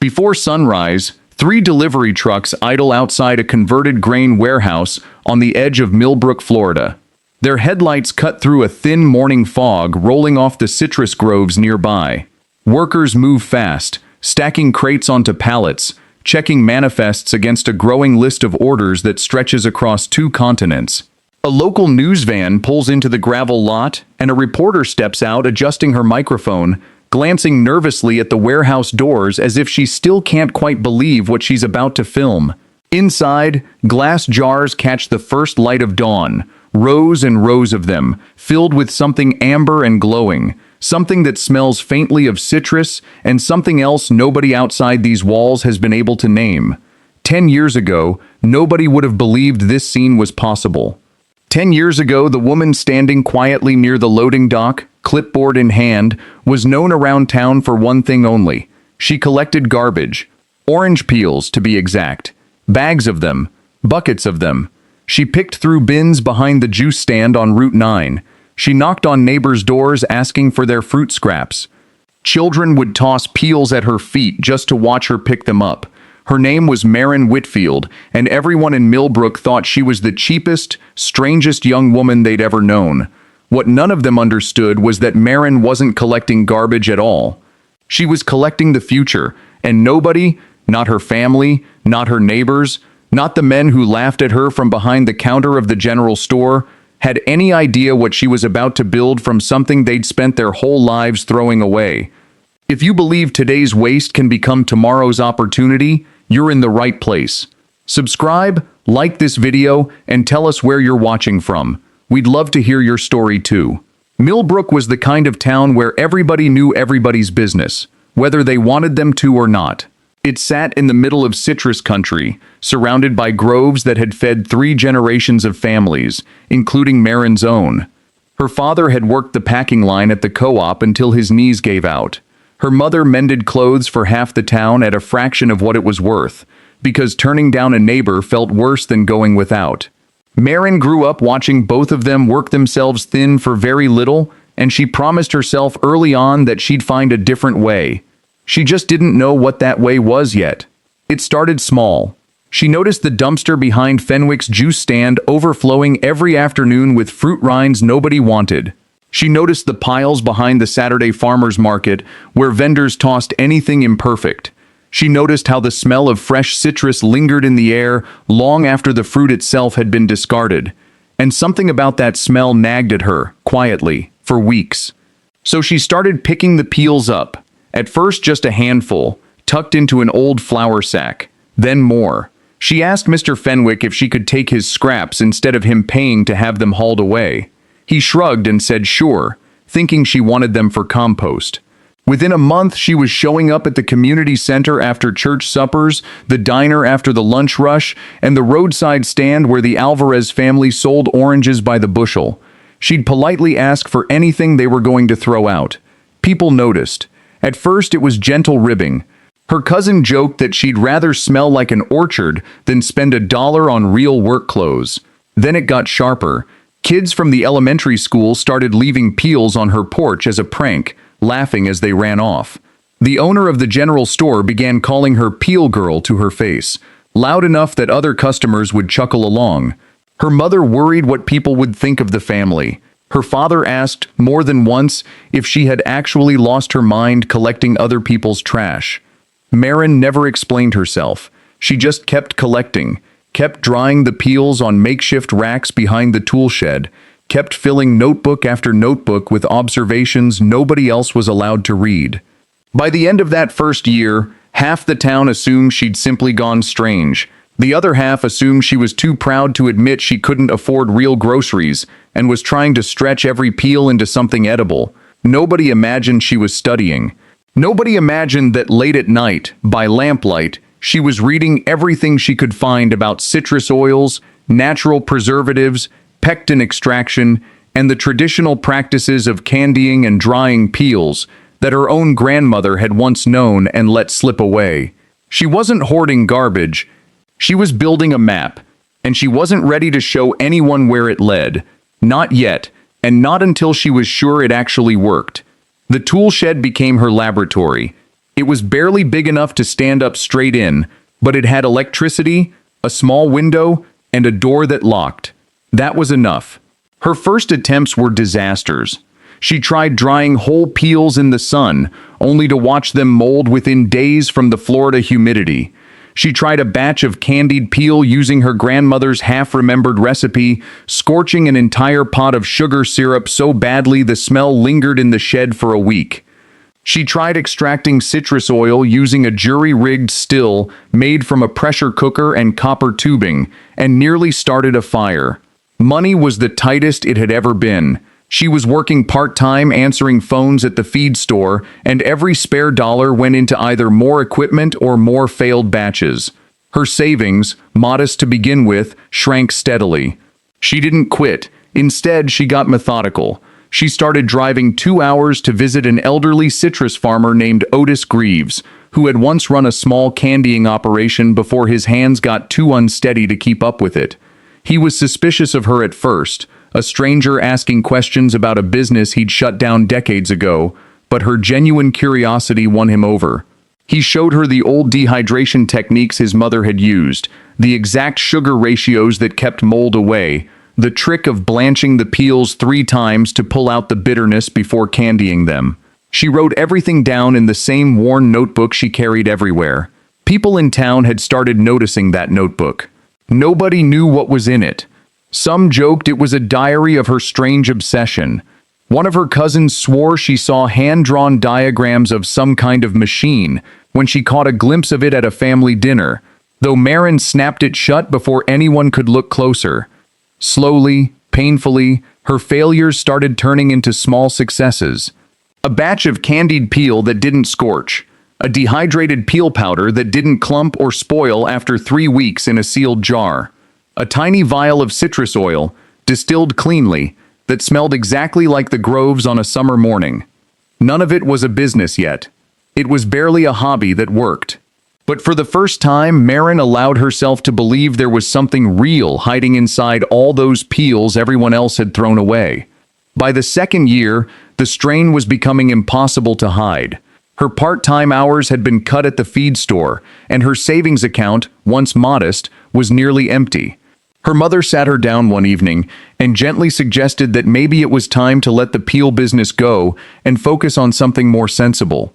Before sunrise, 3 delivery trucks idle outside a converted grain warehouse on the edge of Millbrook, Florida. Their headlights cut through a thin morning fog rolling off the citrus groves nearby. Workers move fast, stacking crates onto pallets, checking manifests against a growing list of orders that stretches across 2 continents. A local news van pulls into the gravel lot, and a reporter steps out adjusting her microphone, glancing nervously at the warehouse doors as if she still can't quite believe what she's about to film. Inside, glass jars catch the first light of dawn, rows and rows of them, filled with something amber and glowing, something that smells faintly of citrus, and something else nobody outside these walls has been able to name. 10 years ago, nobody would have believed this scene was possible. 10 years ago, the woman standing quietly near the loading dock, clipboard in hand, was known around town for one thing only. She collected garbage. Orange peels, to be exact. Bags of them. Buckets of them. She picked through bins behind the juice stand on Route 9. She knocked on neighbors' doors asking for their fruit scraps. Children would toss peels at her feet just to watch her pick them up. Her name was Maren Whitfield, and everyone in Millbrook thought she was the cheapest, strangest young woman they'd ever known. What none of them understood was that Maren wasn't collecting garbage at all. She was collecting the future, and nobody, not her family, not her neighbors, not the men who laughed at her from behind the counter of the general store, had any idea what she was about to build from something they'd spent their whole lives throwing away. If you believe today's waste can become tomorrow's opportunity, you're in the right place. Subscribe, like this video, and tell us where you're watching from. We'd love to hear your story too. Millbrook was the kind of town where everybody knew everybody's business, whether they wanted them to or not. It sat in the middle of citrus country, surrounded by groves that had fed 3 generations of families, including Maren's own. Her father had worked the packing line at the co-op until his knees gave out. Her mother mended clothes for half the town at a fraction of what it was worth, because turning down a neighbor felt worse than going without. Maren grew up watching both of them work themselves thin for very little, and she promised herself early on that she'd find a different way. She just didn't know what that way was yet. It started small. She noticed the dumpster behind Fenwick's juice stand overflowing every afternoon with fruit rinds nobody wanted. She noticed the piles behind the Saturday farmers market where vendors tossed anything imperfect. She noticed how the smell of fresh citrus lingered in the air long after the fruit itself had been discarded. And something about that smell nagged at her, quietly, for weeks. So she started picking the peels up. At first just a handful, tucked into an old flour sack. Then more. She asked Mr. Fenwick if she could take his scraps instead of him paying to have them hauled away. He shrugged and said sure, thinking she wanted them for compost. Within a month, she was showing up at the community center after church suppers, the diner after the lunch rush, and the roadside stand where the Alvarez family sold oranges by the bushel. She'd politely ask for anything they were going to throw out. People noticed. At first, it was gentle ribbing. Her cousin joked that she'd rather smell like an orchard than spend $1 on real work clothes. Then it got sharper. Kids from the elementary school started leaving peels on her porch as a prank, laughing as they ran off. The owner of the general store began calling her Peel Girl to her face, loud enough that other customers would chuckle along. Her mother worried what people would think of the family. Her father asked, more than once, if she had actually lost her mind collecting other people's trash. Maren never explained herself. She just kept collecting, kept drying the peels on makeshift racks behind the tool shed, kept filling notebook after notebook with observations nobody else was allowed to read. By the end of that first year, half the town assumed she'd simply gone strange. The other half assumed she was too proud to admit she couldn't afford real groceries and was trying to stretch every peel into something edible. Nobody imagined she was studying. Nobody imagined that late at night, by lamplight, she was reading everything she could find about citrus oils, natural preservatives, pectin extraction, and the traditional practices of candying and drying peels that her own grandmother had once known and let slip away. She wasn't hoarding garbage. She was building a map, and she wasn't ready to show anyone where it led. Not yet, and not until she was sure it actually worked. The tool shed became her laboratory. It was barely big enough to stand up straight in, but it had electricity, a small window, and a door that locked. That was enough. Her first attempts were disasters. She tried drying whole peels in the sun, only to watch them mold within days from the Florida humidity. She tried a batch of candied peel using her grandmother's half-remembered recipe, scorching an entire pot of sugar syrup so badly the smell lingered in the shed for a week. She tried extracting citrus oil using a jury-rigged still made from a pressure cooker and copper tubing, and nearly started a fire. Money was the tightest it had ever been. She was working part-time answering phones at the feed store, and every spare dollar went into either more equipment or more failed batches. Her savings, modest to begin with, shrank steadily. She didn't quit. Instead, she got methodical. She started driving 2 hours to visit an elderly citrus farmer named Otis Greaves, who had once run a small candying operation before his hands got too unsteady to keep up with it. He was suspicious of her at first, a stranger asking questions about a business he'd shut down decades ago, but her genuine curiosity won him over. He showed her the old dehydration techniques his mother had used, the exact sugar ratios that kept mold away, the trick of blanching the peels 3 times to pull out the bitterness before candying them. She wrote everything down in the same worn notebook she carried everywhere. People in town had started noticing that notebook. Nobody knew what was in it. Some joked it was a diary of her strange obsession. One of her cousins swore she saw hand-drawn diagrams of some kind of machine when she caught a glimpse of it at a family dinner, though Marin snapped it shut before anyone could look closer. Slowly, painfully, her failures started turning into small successes. A batch of candied peel that didn't scorch. A dehydrated peel powder that didn't clump or spoil after 3 weeks in a sealed jar. A tiny vial of citrus oil, distilled cleanly, that smelled exactly like the groves on a summer morning. None of it was a business yet. It was barely a hobby that worked. But for the first time, Marin allowed herself to believe there was something real hiding inside all those peels everyone else had thrown away. By the second year, the strain was becoming impossible to hide. Her part-time hours had been cut at the feed store, and her savings account, once modest, was nearly empty. Her mother sat her down one evening and gently suggested that maybe it was time to let the peel business go and focus on something more sensible.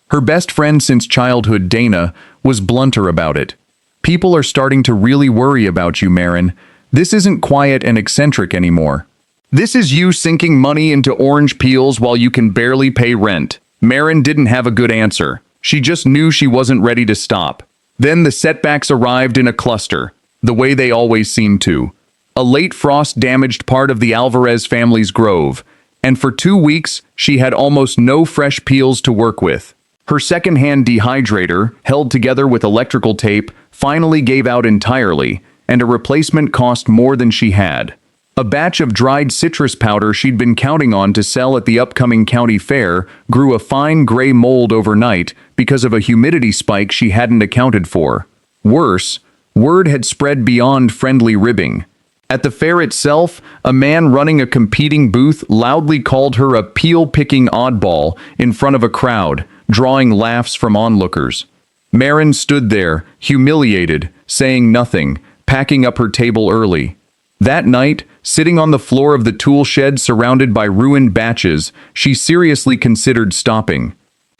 Her best friend since childhood, Dana, was blunter about it. "People are starting to really worry about you, Marin. This isn't quiet and eccentric anymore. This is you sinking money into orange peels while you can barely pay rent." Marin didn't have a good answer. She just knew she wasn't ready to stop. Then the setbacks arrived in a cluster, the way they always seem to. A late frost damaged part of the Alvarez family's grove, and for 2 weeks she had almost no fresh peels to work with. Her second-hand dehydrator, held together with electrical tape, finally gave out entirely, and a replacement cost more than she had. A batch of dried citrus powder she'd been counting on to sell at the upcoming county fair grew a fine gray mold overnight because of a humidity spike she hadn't accounted for. Worse, word had spread beyond friendly ribbing. At the fair itself, a man running a competing booth loudly called her a peel-picking oddball in front of a crowd, drawing laughs from onlookers. Marin stood there, humiliated, saying nothing, packing up her table early. That night, sitting on the floor of the tool shed surrounded by ruined batches, she seriously considered stopping.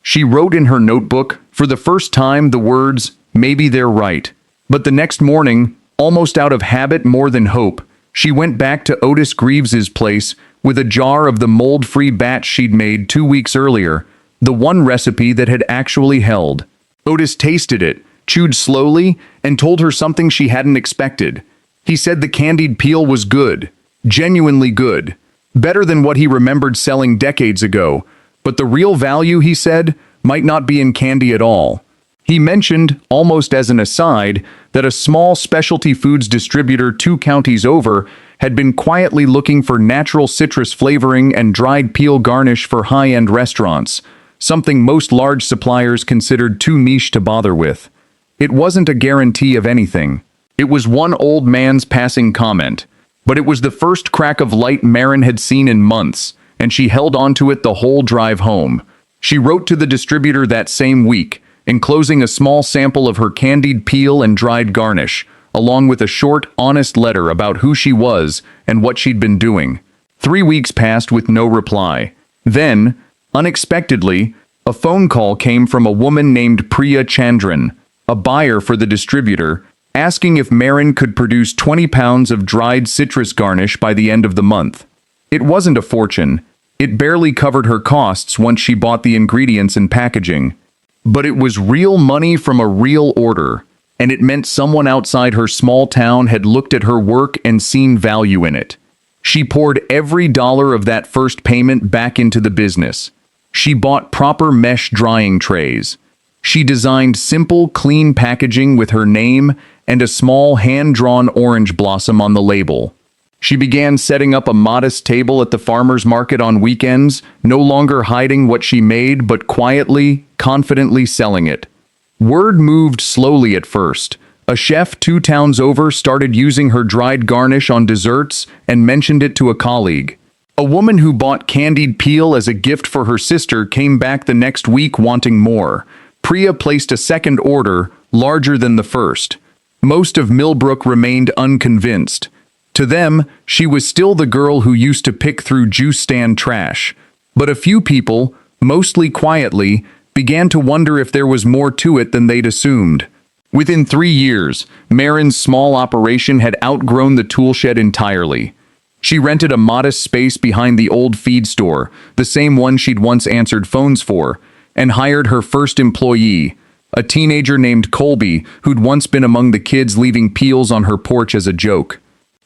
She wrote in her notebook, for the first time, the words, "Maybe they're right." But the next morning, almost out of habit more than hope, she went back to Otis Greaves's place with a jar of the mold-free batch she'd made 2 weeks earlier, the one recipe that had actually held. Otis tasted it, chewed slowly, and told her something she hadn't expected. He said the candied peel was good, genuinely good, better than what he remembered selling decades ago, but the real value, he said, might not be in candy at all. He mentioned, almost as an aside, that a small specialty foods distributor 2 counties over had been quietly looking for natural citrus flavoring and dried peel garnish for high-end restaurants, something most large suppliers considered too niche to bother with. It wasn't a guarantee of anything. It was one old man's passing comment, but it was the first crack of light Marin had seen in months, and she held onto it the whole drive home. She wrote to the distributor that same week, enclosing a small sample of her candied peel and dried garnish, along with a short, honest letter about who she was and what she'd been doing. 3 weeks passed with no reply. Then, unexpectedly, a phone call came from a woman named Priya Chandran, a buyer for the distributor, asking if Marin could produce 20 pounds of dried citrus garnish by the end of the month. It wasn't a fortune. It barely covered her costs once she bought the ingredients and packaging. But it was real money from a real order, and it meant someone outside her small town had looked at her work and seen value in it. She poured every dollar of that first payment back into the business. She bought proper mesh drying trays. She designed simple, clean packaging with her name and a small hand-drawn orange blossom on the label. She began setting up a modest table at the farmer's market on weekends, no longer hiding what she made but quietly, confidently selling it. Word moved slowly at first. A chef 2 towns over started using her dried garnish on desserts and mentioned it to a colleague. A woman who bought candied peel as a gift for her sister came back the next week wanting more. Priya placed a second order, larger than the first. Most of Millbrook remained unconvinced. To them, she was still the girl who used to pick through juice stand trash. But a few people, mostly quietly, began to wonder if there was more to it than they'd assumed. Within 3 years, Marin's small operation had outgrown the tool shed entirely. She rented a modest space behind the old feed store, the same one she'd once answered phones for, and hired her first employee, a teenager named Colby who'd once been among the kids leaving peels on her porch as a joke.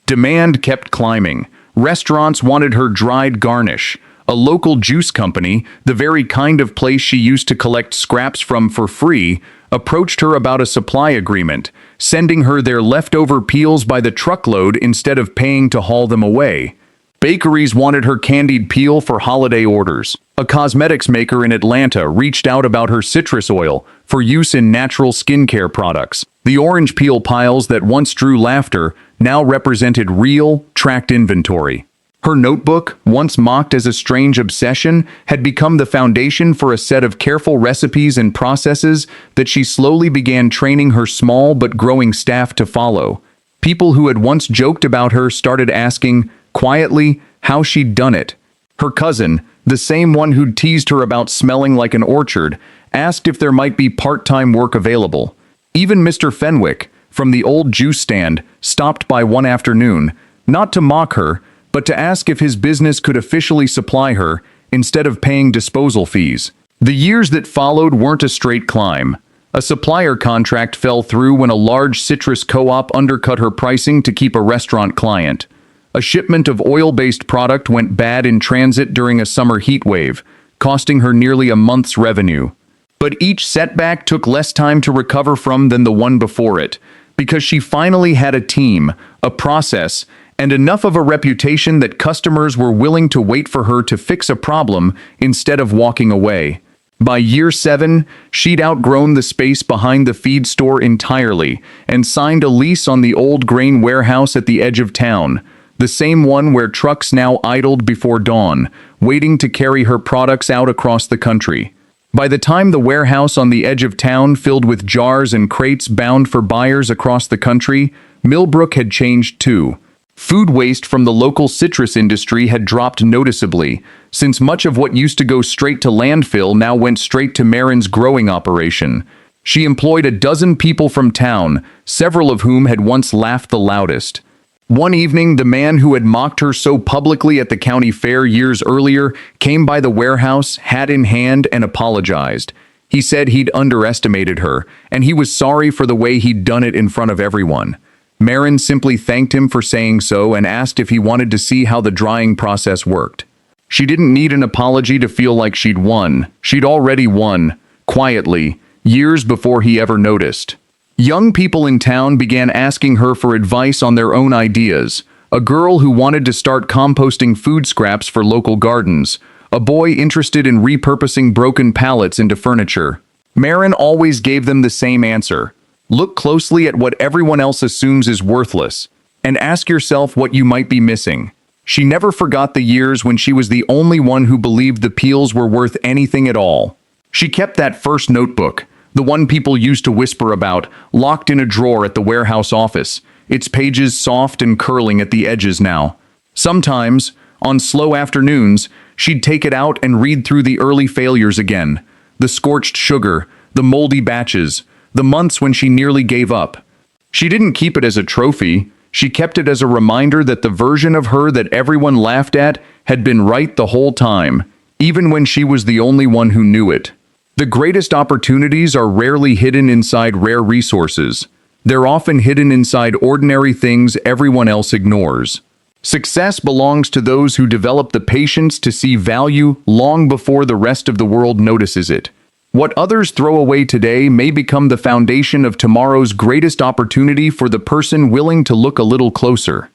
Demand kept climbing. Restaurants wanted her dried garnish. A local juice company, the very kind of place she used to collect scraps from for free, approached her about a supply agreement, sending her their leftover peels by the truckload instead of paying to haul them away. Bakeries wanted her candied peel for holiday orders. A cosmetics maker in Atlanta reached out about her citrus oil for use in natural skincare products. The orange peel piles that once drew laughter now represented real, tracked inventory. Her notebook, once mocked as a strange obsession, had become the foundation for a set of careful recipes and processes that she slowly began training her small but growing staff to follow. People who had once joked about her started asking, quietly, how she'd done it. Her cousin, the same one who'd teased her about smelling like an orchard, asked if there might be part-time work available. Even Mr. Fenwick, from the old juice stand, stopped by one afternoon, not to mock her, but to ask if his business could officially supply her instead of paying disposal fees. The years that followed weren't a straight climb. A supplier contract fell through when a large citrus co-op undercut her pricing to keep a restaurant client. A shipment of oil-based product went bad in transit during a summer heat wave, costing her nearly a month's revenue. But each setback took less time to recover from than the one before it, because she finally had a team, a process, and enough of a reputation that customers were willing to wait for her to fix a problem instead of walking away. By year 7, she'd outgrown the space behind the feed store entirely and signed a lease on the old grain warehouse at the edge of town, the same one where trucks now idled before dawn, waiting to carry her products out across the country. By the time the warehouse on the edge of town filled with jars and crates bound for buyers across the country, Millbrook had changed too. Food waste from the local citrus industry had dropped noticeably, since much of what used to go straight to landfill now went straight to Marin's growing operation. She employed a dozen people from town, several of whom had once laughed the loudest. One evening, the man who had mocked her so publicly at the county fair years earlier came by the warehouse, hat in hand, and apologized. He said he'd underestimated her, and he was sorry for the way he'd done it in front of everyone. Marin simply thanked him for saying so and asked if he wanted to see how the drying process worked. She didn't need an apology to feel like she'd won. She'd already won, quietly, years before he ever noticed. Young people in town began asking her for advice on their own ideas. A girl who wanted to start composting food scraps for local gardens. A boy interested in repurposing broken pallets into furniture. Marin always gave them the same answer. Look closely at what everyone else assumes is worthless, and ask yourself what you might be missing. She never forgot the years when she was the only one who believed the peels were worth anything at all. She kept that first notebook, the one people used to whisper about, locked in a drawer at the warehouse office, its pages soft and curling at the edges now. Sometimes, on slow afternoons, she'd take it out and read through the early failures again, the scorched sugar, the moldy batches, the months when she nearly gave up. She didn't keep it as a trophy. She kept it as a reminder that the version of her that everyone laughed at had been right the whole time, even when she was the only one who knew it. The greatest opportunities are rarely hidden inside rare resources. They're often hidden inside ordinary things everyone else ignores. Success belongs to those who develop the patience to see value long before the rest of the world notices it. What others throw away today may become the foundation of tomorrow's greatest opportunity for the person willing to look a little closer.